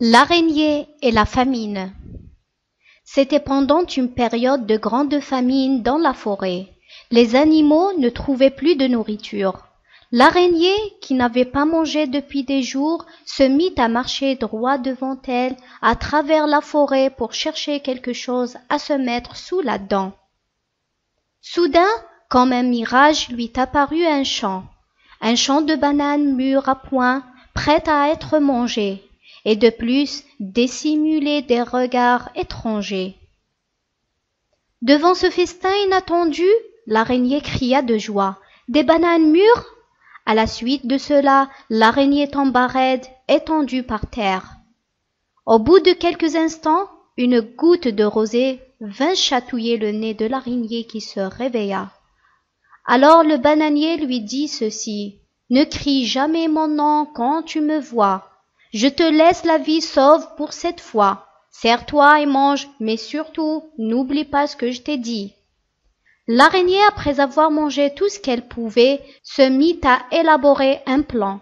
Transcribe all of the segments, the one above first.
L'araignée et la famine. C'était pendant une période de grande famine dans la forêt. Les animaux ne trouvaient plus de nourriture. L'araignée, qui n'avait pas mangé depuis des jours, se mit à marcher droit devant elle à travers la forêt pour chercher quelque chose à se mettre sous la dent. Soudain, comme un mirage, lui apparut un champ de bananes mûres à point, prêtes à être mangées, et de plus dissimuler des regards étrangers. Devant ce festin inattendu, l'araignée cria de joie. « Des bananes mûres !» À la suite de cela, l'araignée tomba raide, étendue par terre. Au bout de quelques instants, une goutte de rosée vint chatouiller le nez de l'araignée qui se réveilla. Alors le bananier lui dit ceci: « Ne crie jamais mon nom quand tu me vois. Je te laisse la vie sauve pour cette fois. Serre-toi et mange, mais surtout, n'oublie pas ce que je t'ai dit. » L'araignée, après avoir mangé tout ce qu'elle pouvait, se mit à élaborer un plan.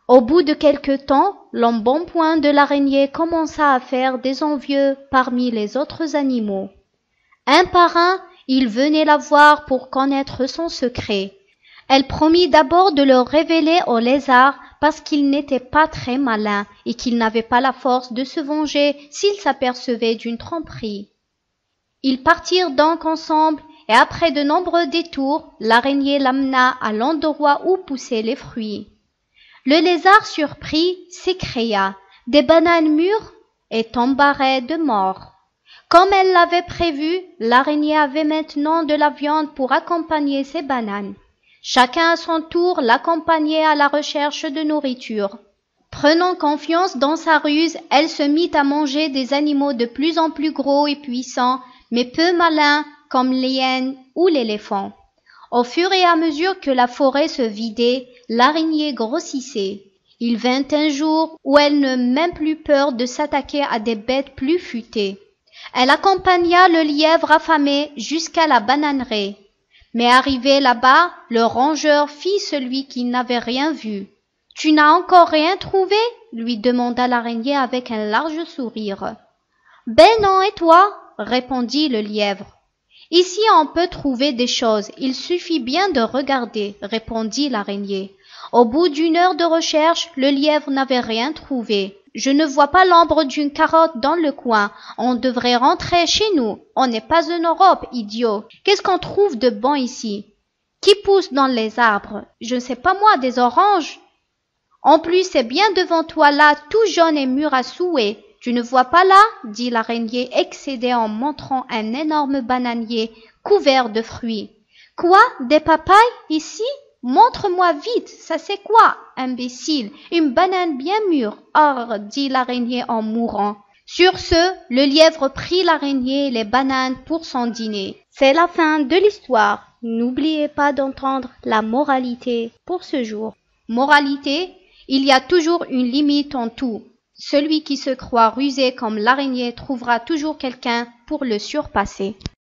Au bout de quelque temps, l'embonpoint de l'araignée commença à faire des envieux parmi les autres animaux. Un par un, ils venaient la voir pour connaître son secret. Elle promit d'abord de le révéler au lézard parce qu'il n'était pas très malin et qu'il n'avait pas la force de se venger s'il s'apercevait d'une tromperie. Ils partirent donc ensemble et après de nombreux détours, l'araignée l'amena à l'endroit où poussaient les fruits. Le lézard surpris s'écria: « Des bananes mûres !» et tomba raide de mort. Comme elle l'avait prévu, l'araignée avait maintenant de la viande pour accompagner ses bananes. Chacun à son tour l'accompagnait à la recherche de nourriture. Prenant confiance dans sa ruse, elle se mit à manger des animaux de plus en plus gros et puissants, mais peu malins, comme l'hyène ou l'éléphant. Au fur et à mesure que la forêt se vidait, l'araignée grossissait. Il vint un jour où elle n'eut même plus peur de s'attaquer à des bêtes plus futées. Elle accompagna le lièvre affamé jusqu'à la bananerie. Mais arrivé là-bas, le rongeur fit celui qui n'avait rien vu. « Tu n'as encore rien trouvé ?» lui demanda l'araignée avec un large sourire. « Ben non, et toi ?» répondit le lièvre. « Ici on peut trouver des choses, il suffit bien de regarder, » répondit l'araignée. Au bout d'une heure de recherche, le lièvre n'avait rien trouvé. « Je ne vois pas l'ombre d'une carotte dans le coin. On devrait rentrer chez nous. On n'est pas en Europe, idiot. Qu'est-ce qu'on trouve de bon ici? Qui pousse dans les arbres? Je ne sais pas moi, des oranges? En plus, c'est bien devant toi là, tout jaune et mûr à souhait. Tu ne vois pas là? » dit l'araignée excédée en montrant un énorme bananier couvert de fruits. « Quoi? Des papayes ici? Montre-moi vite, ça c'est quoi, imbécile? Une banane bien mûre. » Or, dit l'araignée en mourant. Sur ce, le lièvre prit l'araignée et les bananes pour son dîner. C'est la fin de l'histoire. N'oubliez pas d'entendre la moralité pour ce jour. Moralité: il y a toujours une limite en tout. Celui qui se croit rusé comme l'araignée trouvera toujours quelqu'un pour le surpasser.